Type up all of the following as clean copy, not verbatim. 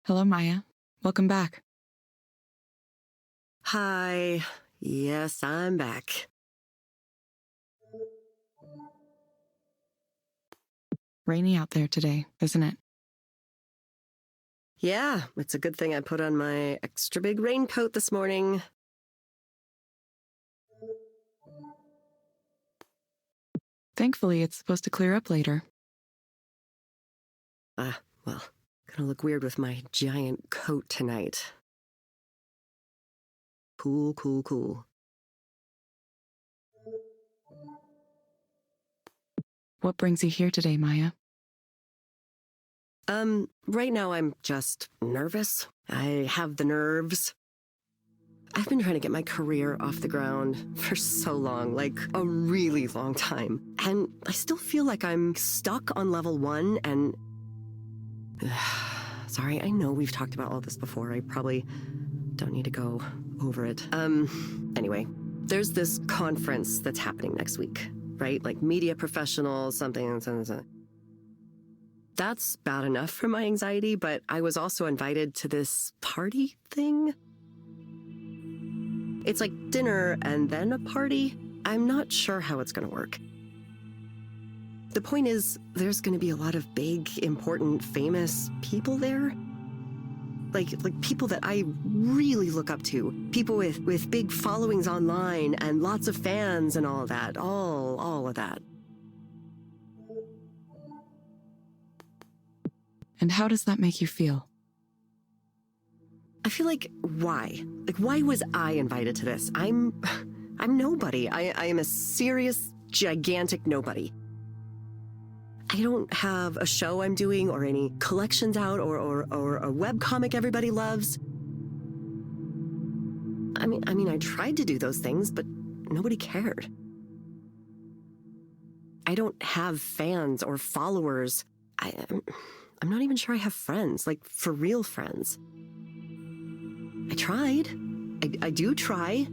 Hello, Maya. Welcome back. Hi. Yes, I'm back. Rainy out there today, isn't it? Yeah, it's a good thing I put on my extra big raincoat this morning. Thankfully, it's supposed to clear up later. Well, gonna look weird with my giant coat tonight. Cool, cool, cool. What brings you here today, Maya? Right now I'm just nervous. I have the nerves. I've been trying to get my career off the ground for so long, like a really long time. And I still feel like I'm stuck on level 1 and... Sorry, I know we've talked about all this before. I probably don't need to go over it. Anyway, there's this conference that's happening next week, right? Like media professionals, something. That's bad enough for my anxiety, but I was also invited to this party thing. It's like dinner and then a party. I'm not sure how it's gonna work. The point is, there's gonna be a lot of big, important, famous people there. Like people that I really look up to. People with big followings online and lots of fans and all of that. All of that. And how does that make you feel? I feel like, why? Like, why was I invited to this? I'm nobody. I am a serious, gigantic nobody. I don't have a show I'm doing or any collections out or a webcomic everybody loves. I mean, I tried to do those things, but nobody cared. I don't have fans or followers. I'm not even sure I have friends, like for real friends. I tried. I do try.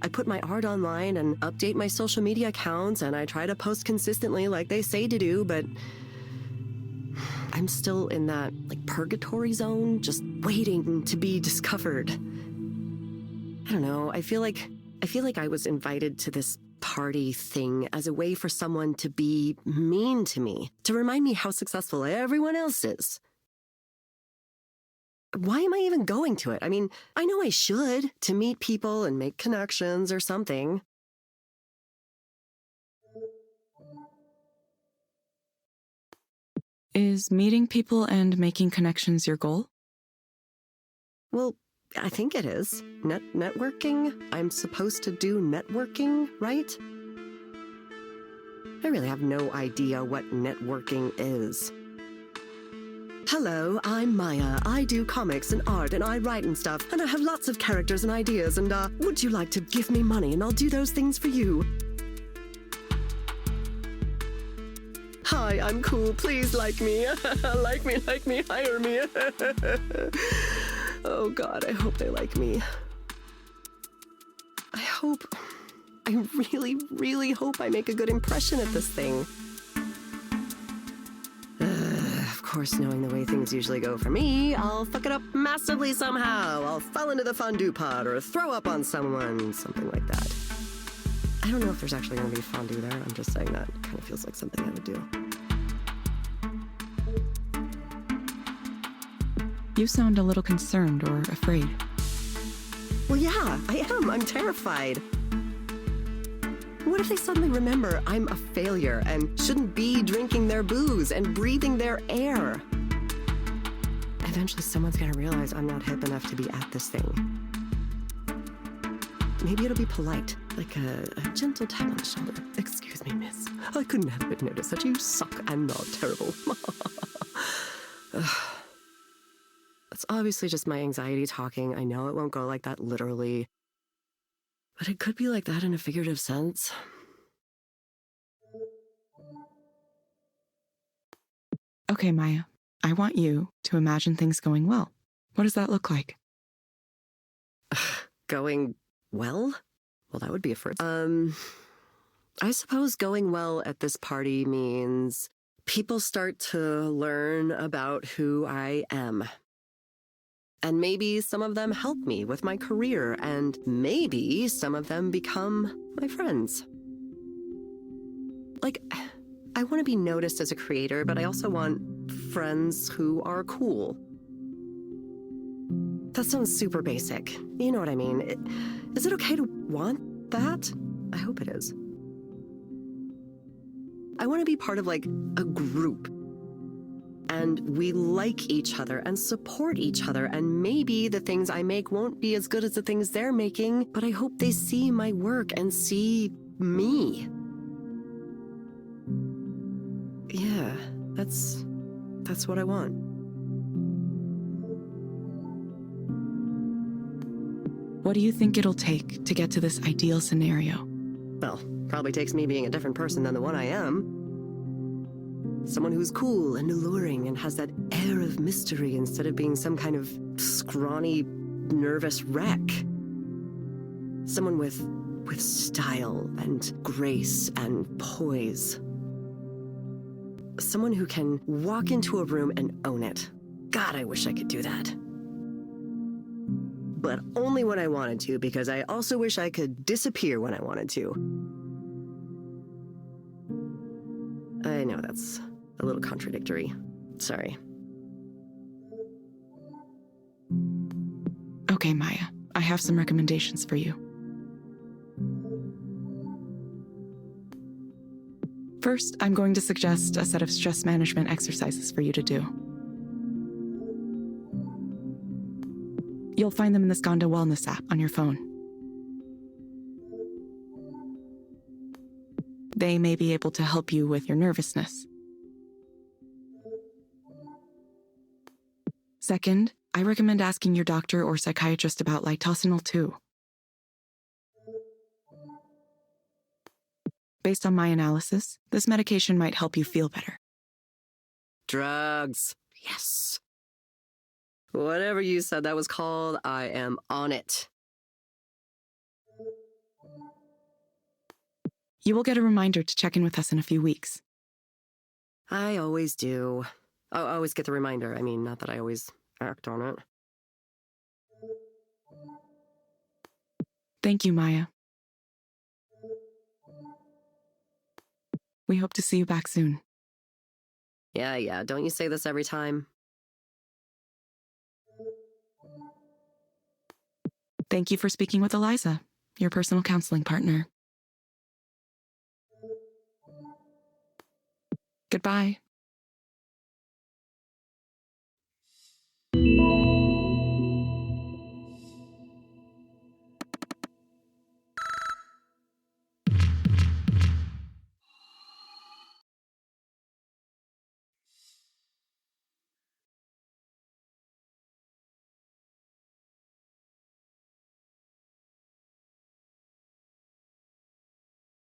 I put my art online and update my social media accounts, and I try to post consistently like they say to do, but I'm still in that like purgatory zone, just waiting to be discovered. I don't know. I feel like I was invited to this party thing as a way for someone to be mean to me, to remind me how successful everyone else is. Why am I even going to it? I mean, I know I should, to meet people and make connections or something. Is meeting people and making connections your goal? Well, I think it is. Networking? I'm supposed to do networking, right? I really have no idea what networking is. Hello, I'm Maya. I do comics and art and I write and stuff, and I have lots of characters and ideas, and would you like to give me money and I'll do those things for you? Hi, I'm cool. Please like me. like me, hire me. Oh God, I hope they like me. I really, really hope I make a good impression at this thing. Of course, knowing the way things usually go for me, I'll fuck it up massively somehow. I'll fall into the fondue pot or throw up on someone, something like that. I don't know if there's actually going to be fondue there. I'm just saying that. It kind of feels like something I would do. You sound a little concerned or afraid. Well, yeah, I am. I'm terrified. What if they suddenly remember I'm a failure and shouldn't be drinking their booze and breathing their air? Eventually, someone's gonna realize I'm not hip enough to be at this thing. Maybe it'll be polite, like a gentle tap on the shoulder. Excuse me, miss. I couldn't help but notice that you suck and are terrible. That's obviously just my anxiety talking. I know it won't go like that literally. But it could be like that in a figurative sense. Okay, Maya. I want you to imagine things going well. What does that look like? Going well? Well, that would be a first. I suppose going well at this party means people start to learn about who I am. And maybe some of them help me with my career, and maybe some of them become my friends. Like, I want to be noticed as a creator, but I also want friends who are cool. That sounds super basic. You know what I mean. Is it okay to want that? I hope it is. I want to be part of, like, a group. And we like each other and support each other, and maybe the things I make won't be as good as the things they're making, but I hope they see my work and see me. Yeah, that's what I want. What do you think it'll take to get to this ideal scenario? Well, probably takes me being a different person than the one I am. Someone who's cool and alluring and has that air of mystery instead of being some kind of scrawny, nervous wreck. Someone with style and grace and poise. Someone who can walk into a room and own it. God, I wish I could do that. But only when I wanted to, because I also wish I could disappear when I wanted to. I know that's a little contradictory. Sorry. Okay, Maya, I have some recommendations for you. First, I'm going to suggest a set of stress management exercises for you to do. You'll find them in the Skanda Wellness app on your phone. They may be able to help you with your nervousness. Second, I recommend asking your doctor or psychiatrist about litosenal 2. Based on my analysis, this medication might help you feel better. Drugs. Yes. Whatever you said that was called, I am on it. You will get a reminder to check in with us in a few weeks. I always do. I always get the reminder. I mean, not that I always act on it. Thank you, Maya. We hope to see you back soon. Yeah, don't you say this every time? Thank you for speaking with Eliza, your personal counseling partner. Goodbye.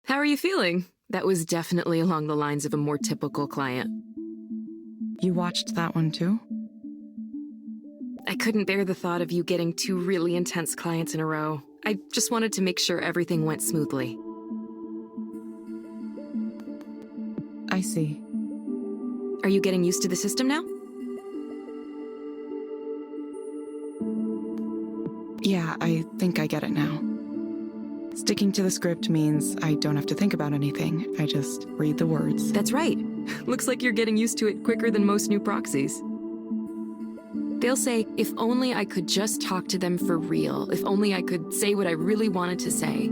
How are you feeling? That was definitely along the lines of a more typical client. You watched that one too? I couldn't bear the thought of you getting 2 really intense clients in a row. I just wanted to make sure everything went smoothly. I see. Are you getting used to the system now? Yeah, I think I get it now. Sticking to the script means I don't have to think about anything. I just read the words. That's right. Looks like you're getting used to it quicker than most new proxies. They'll say, if only I could just talk to them for real. If only I could say what I really wanted to say.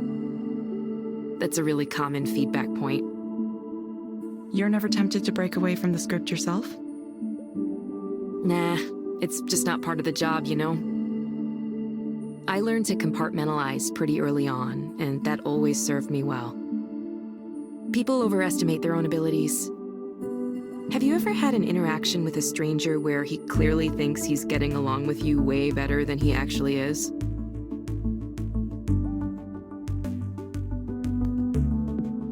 That's a really common feedback point. You're never tempted to break away from the script yourself? Nah, it's just not part of the job, you know? I learned to compartmentalize pretty early on, and that always served me well. People overestimate their own abilities. Have you ever had an interaction with a stranger where he clearly thinks he's getting along with you way better than he actually is?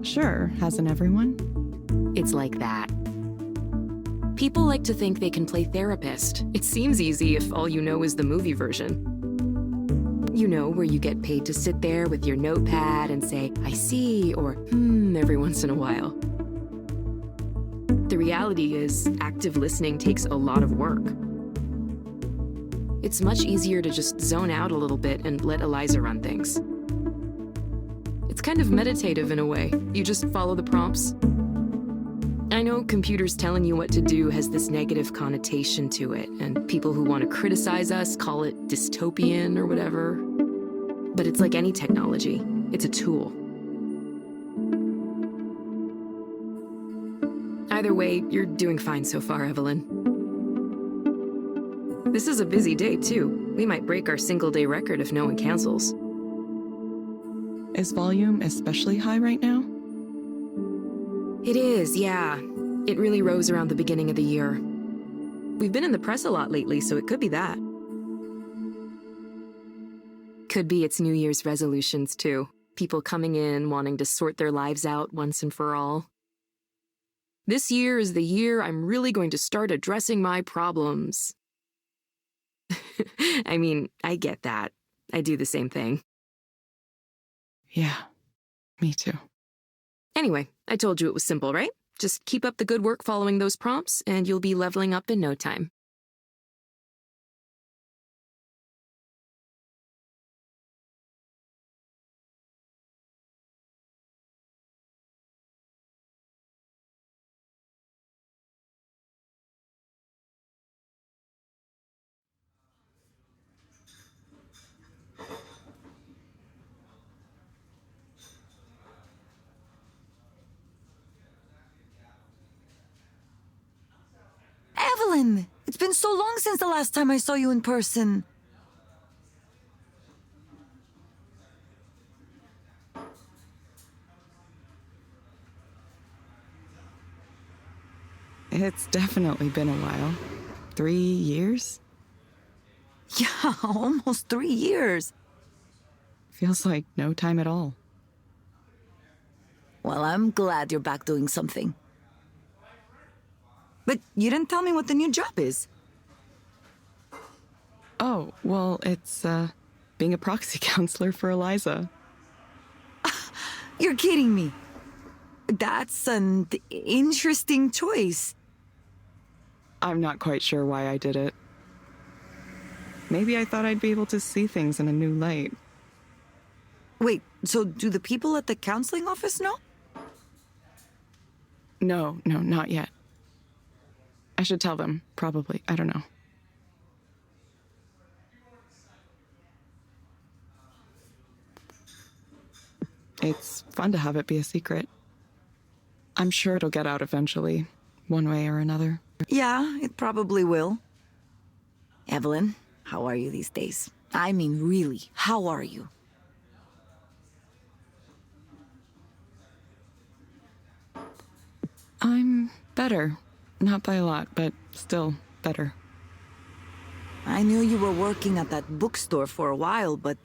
Sure, hasn't everyone? It's like that. People like to think they can play therapist. It seems easy if all you know is the movie version. You know, where you get paid to sit there with your notepad and say, I see, or every once in a while. The reality is, active listening takes a lot of work. It's much easier to just zone out a little bit and let Eliza run things. It's kind of meditative in a way. You just follow the prompts. I know computers telling you what to do has this negative connotation to it, and people who want to criticize us call it dystopian or whatever. But it's like any technology. It's a tool. Either way, you're doing fine so far, Evelyn. This is a busy day, too. We might break our single-day record if no one cancels. Is volume especially high right now? It is, yeah. It really rose around the beginning of the year. We've been in the press a lot lately, so it could be that. Could be it's New Year's resolutions, too. People coming in, wanting to sort their lives out once and for all. This year is the year I'm really going to start addressing my problems. I mean, I get that. I do the same thing. Yeah, me too. Anyway, I told you it was simple, right? Just keep up the good work following those prompts, and you'll be leveling up in no time. Evelyn! It's been so long since the last time I saw you in person. It's definitely been a while. 3 years? Yeah, almost 3 years. Feels like no time at all. Well, I'm glad you're back doing something. But you didn't tell me what the new job is. Oh, well, it's, being a proxy counselor for Eliza. You're kidding me. That's an interesting choice. I'm not quite sure why I did it. Maybe I thought I'd be able to see things in a new light. Wait, so do the people at the counseling office know? No, not yet. I should tell them, probably. I don't know. It's fun to have it be a secret. I'm sure it'll get out eventually, one way or another. Yeah, it probably will. Evelyn, how are you these days? I mean, really, how are you? I'm better. Not by a lot, but still better. I knew you were working at that bookstore for a while, but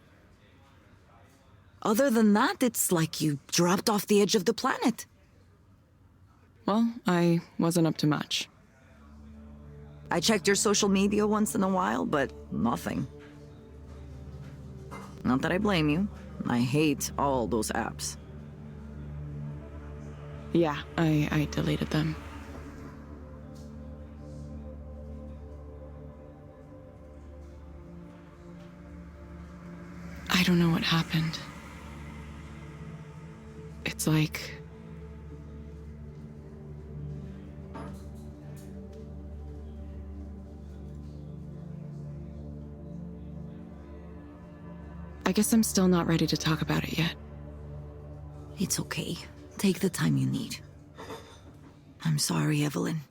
other than that, it's like you dropped off the edge of the planet. Well, I wasn't up to much. I checked your social media once in a while, but nothing. Not that I blame you. I hate all those apps. Yeah, I deleted them. I don't know what happened. It's like... I guess I'm still not ready to talk about it yet. It's okay. Take the time you need. I'm sorry, Evelyn.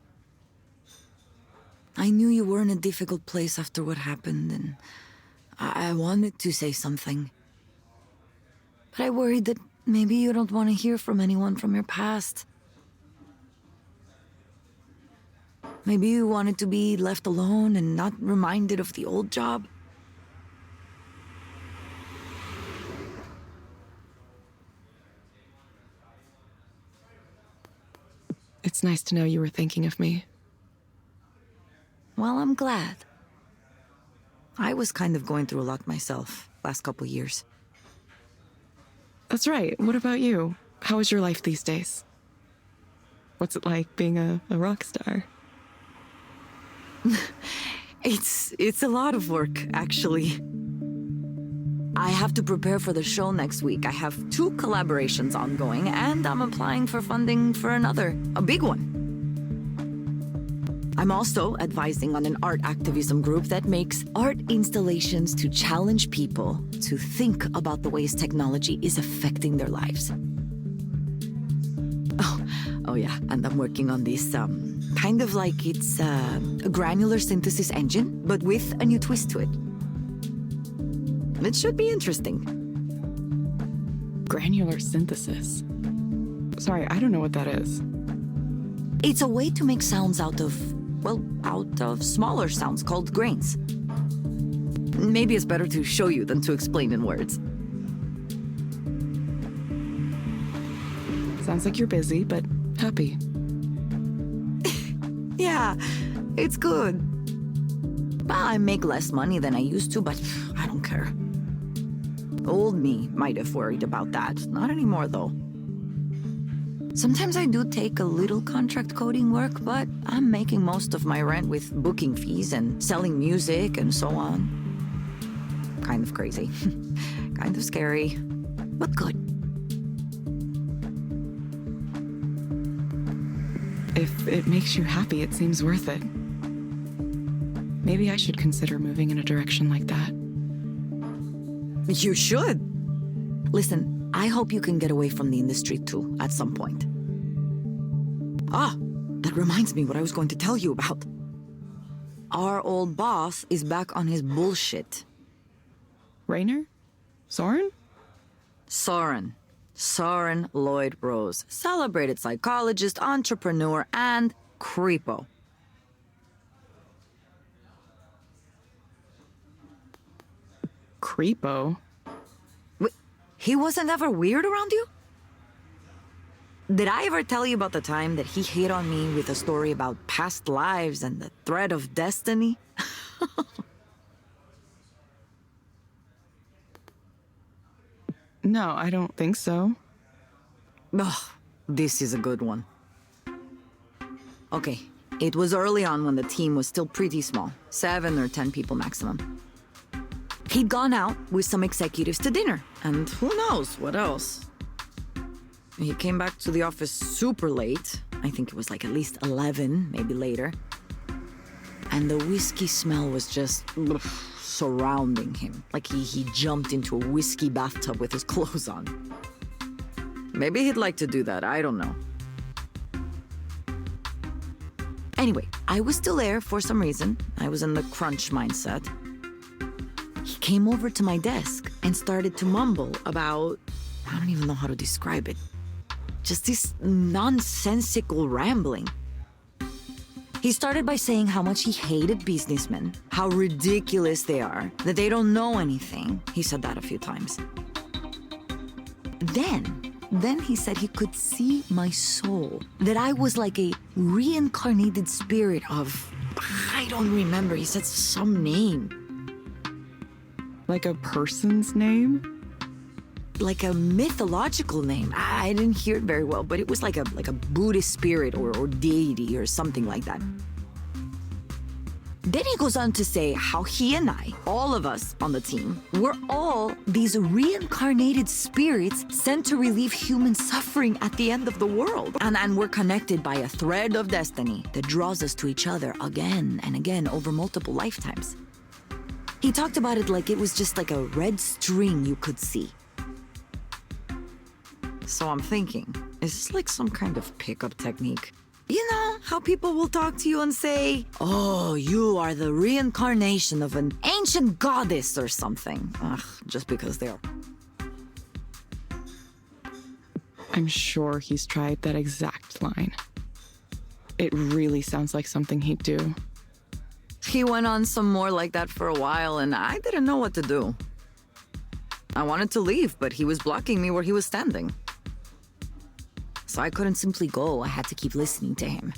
I knew you were in a difficult place after what happened, and I wanted to say something. But I worried that maybe you don't want to hear from anyone from your past. Maybe you wanted to be left alone and not reminded of the old job. It's nice to know you were thinking of me. Well, I'm glad. I was kind of going through a lot myself last couple years. That's right. What about you? How is your life these days? What's it like being a rock star? It's a lot of work, actually. I have to prepare for the show next week. I have 2 collaborations ongoing, and I'm applying for funding for another, a big one. I'm also advising on an art activism group that makes art installations to challenge people to think about the ways technology is affecting their lives. Oh yeah, and I'm working on this, kind of like it's a granular synthesis engine, but with a new twist to it. It should be interesting. Granular synthesis. Sorry, I don't know what that is. It's a way to make sounds out of smaller sounds called grains. Maybe it's better to show you than to explain in words. Sounds like you're busy, but happy. Yeah, it's good. Well, I make less money than I used to, but I don't care. Old me might have worried about that. Not anymore, though. Sometimes I do take a little contract coding work, but I'm making most of my rent with booking fees and selling music and so on. Kind of crazy. Kind of scary, but good. If it makes you happy, it seems worth it. Maybe I should consider moving in a direction like that. You should. Listen, I hope you can get away from the industry too, at some point. Ah, that reminds me what I was going to tell you about. Our old boss is back on his bullshit. Rainer? Soren? Soren. Soren Lloyd Rose. Celebrated psychologist, entrepreneur, and creepo. Creepo? Wait, he wasn't ever weird around you? Did I ever tell you about the time that he hit on me with a story about past lives and the thread of destiny? No, I don't think so. Ugh, this is a good one. Okay, it was early on when the team was still pretty small, 7 or 10 people maximum. He'd gone out with some executives to dinner, and who knows what else. He came back to the office super late. I think it was like at least 11, maybe later. And the whiskey smell was just surrounding him, like he jumped into a whiskey bathtub with his clothes on. Maybe he'd like to do that, I don't know. Anyway, I was still there for some reason. I was in the crunch mindset. He came over to my desk and started to mumble about, I don't even know how to describe it, just this nonsensical rambling. He started by saying how much he hated businessmen, how ridiculous they are, that they don't know anything. He said that a few times. Then he said he could see my soul, that I was like a reincarnated spirit of, I don't remember, he said some name. Like a person's name? Like a mythological name. I didn't hear it very well, but it was like a Buddhist spirit or deity or something like that. Then he goes on to say how he and I, all of us on the team, we're all these reincarnated spirits sent to relieve human suffering at the end of the world. And we're connected by a thread of destiny that draws us to each other again and again over multiple lifetimes. He talked about it like it was just like a red string you could see. So I'm thinking, is this like some kind of pickup technique? You know, how people will talk to you and say, oh, you are the reincarnation of an ancient goddess or something. Ugh, just because they are. I'm sure he's tried that exact line. It really sounds like something he'd do. He went on some more like that for a while, and I didn't know what to do. I wanted to leave, but he was blocking me where he was standing. So I couldn't simply go. I had to keep listening to him.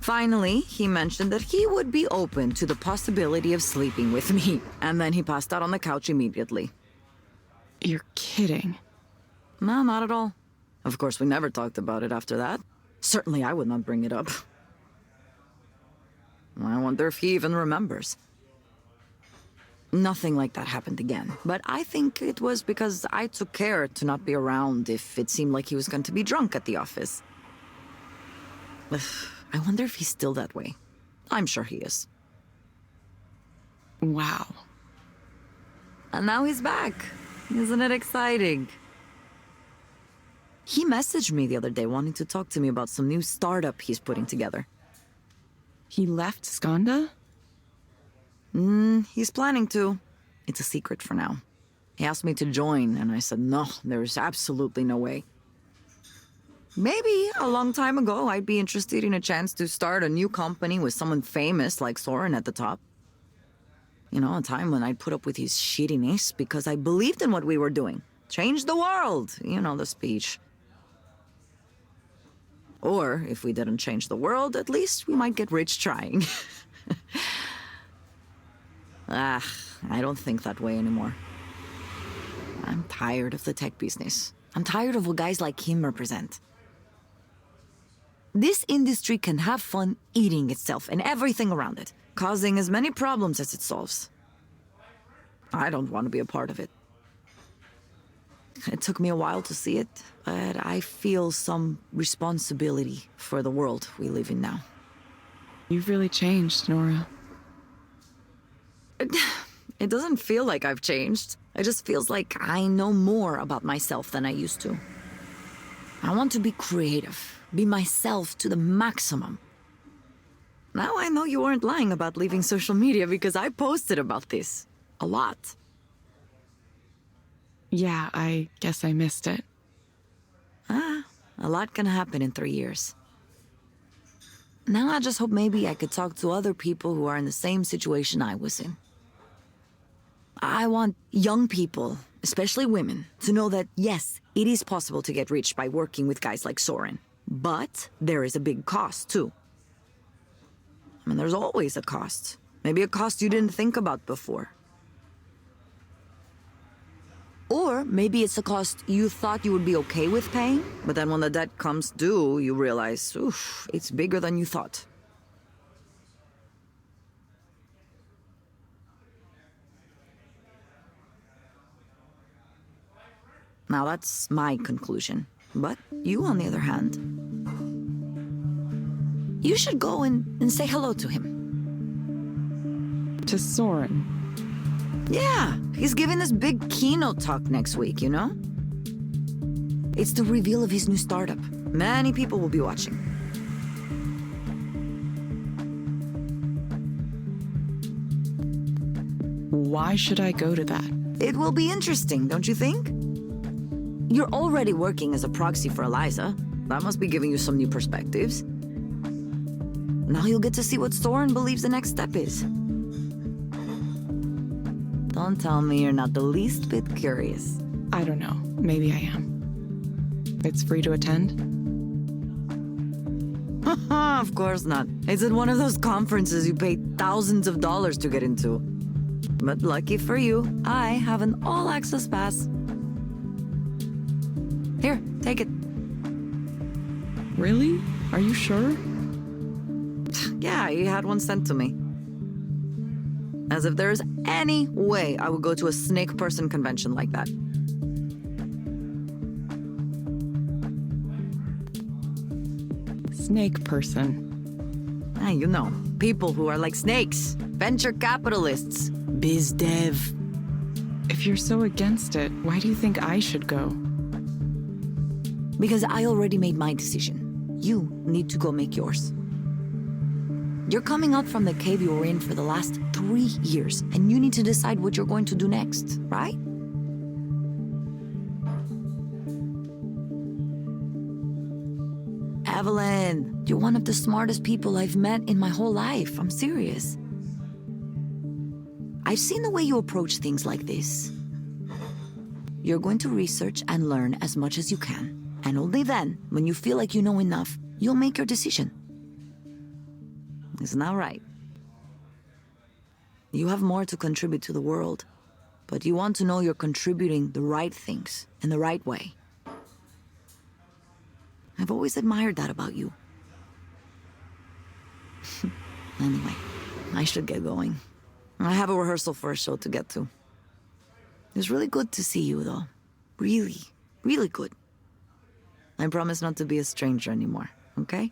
Finally, he mentioned that he would be open to the possibility of sleeping with me, and then he passed out on the couch immediately. You're kidding. No, not at all. Of course, we never talked about it after that. Certainly I would not bring it up. I wonder if he even remembers. Nothing like that happened again, but I think it was because I took care to not be around if it seemed like he was going to be drunk at the office. I wonder if he's still that way. I'm sure he is. Wow. And now he's back. Isn't it exciting? He messaged me the other day wanting to talk to me about some new startup he's putting together. He left Skanda? He's planning to. It's a secret for now. He asked me to join, and I said, no, there's absolutely no way. Maybe a long time ago, I'd be interested in a chance to start a new company with someone famous like Soren at the top. You know, a time when I'd put up with his shittiness because I believed in what we were doing. Change the world, you know the speech. Or, if we didn't change the world, at least we might get rich trying. I don't think that way anymore. I'm tired of the tech business. I'm tired of what guys like him represent. This industry can have fun eating itself and everything around it, causing as many problems as it solves. I don't want to be a part of it. It took me a while to see it, but I feel some responsibility for the world we live in now. You've really changed, Nora. It doesn't feel like I've changed. It just feels like I know more about myself than I used to. I want to be creative, be myself to the maximum. Now I know you weren't lying about leaving social media because I posted about this. A lot. Yeah, I guess I missed it. A lot can happen in 3 years. Now I just hope maybe I could talk to other people who are in the same situation I was in. I want young people, especially women, to know that, yes, it is possible to get rich by working with guys like Soren. But there is a big cost, too. I mean, there's always a cost. Maybe a cost you didn't think about before. Or maybe it's a cost you thought you would be okay with paying, but then when the debt comes due, you realize, oof, it's bigger than you thought. Now that's my conclusion. But you, on the other hand, you should go and say hello to him. To Soren. Yeah, he's giving this big keynote talk next week, you know? It's the reveal of his new startup. Many people will be watching. Why should I go to that? It will be interesting, don't you think? You're already working as a proxy for Eliza. That must be giving you some new perspectives. Now you'll get to see what Soren believes the next step is. Don't tell me you're not the least bit curious. I don't know. Maybe I am. It's free to attend? Of course not. It's at one of those conferences you pay thousands of dollars to get into. But lucky for you, I have an all-access pass. Here, take it. Really? Are you sure? Yeah, he had one sent to me. As if there's any way I would go to a snake person convention like that. Snake person. You know, people who are like snakes, venture capitalists, biz dev. If you're so against it, why do you think I should go? Because I already made my decision. You need to go make yours. You're coming out from the cave you were in for the last 3 years, and you need to decide what you're going to do next, right? Evelyn, you're one of the smartest people I've met in my whole life. I'm serious. I've seen the way you approach things like this. You're going to research and learn as much as you can. And only then, when you feel like you know enough, you'll make your decision. Isn't that right? You have more to contribute to the world, but you want to know you're contributing the right things in the right way. I've always admired that about you. Anyway, I should get going. I have a rehearsal for a show to get to. It was really good to see you, though. Really, really good. I promise not to be a stranger anymore, okay?